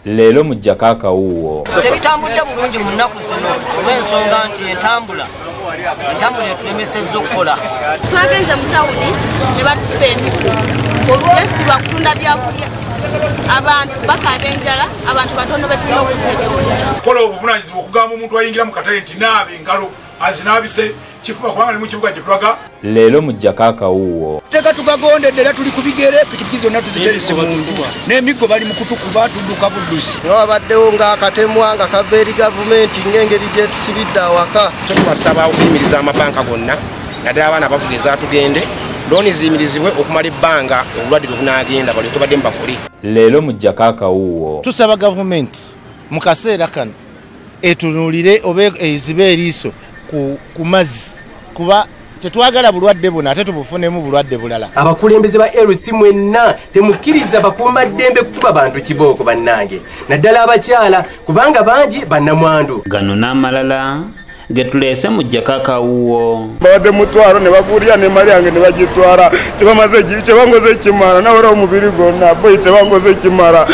Leero mu Jakaka wuwo. Tebitambudde bulungi mu nnaku zino olw'ensonga nti entambula etulemesezza okukola. Twagenze mu tawuni ne batukuba emiggo olwesitibwa kutunda byakulya. Abantu bakaba enjala, abantu batono betulina okusa ebyokulya. Kola obuvunaanyizibwa okugamba omuntu ayingira mu katale nti naabe engalo azinaabise kifuba kubanga ne mu kibuga gye tulaga. Leero mu Jakaka wuwo. Teka tugagondedde era tuli ku bigere pikipiki zonna tuziterese muntu n'emiggo bali mu kutukuba tudduka buddusi. Wabaddewo ng'akatemwa nga kava eri gavumenti ng'engeri gye tusibidde awaka. Tubasaba okuyimiriza amabanka gonna naddala abaana bavuga tugende looni ziyimirizibwe okumala ebbanga obulwadde bwe bunaagenda balyoke badde mbakuli. Leero mu Jakaka wuwo. Tusaba gavumenti mu kaseera kano etunuulire oba ezibe eriiso ku mazzi kuba tetwagala bulwadde buno ate tubufunemu bulwadde bulala. Abakulembeze ba LC mwenna temukkiriza bakuumaddembe kukuba bantu kibooko bannange naddala abakyala kubanga bangi bannamwandu. Gano n'amalala getuleese mu Jakaka wuwo. Babadde mutwalo ne bagulira ne mali yange ne bagitwala tebamaze kye bangoze kimala nawe omubiri gwonna boyi tebangoze kimala.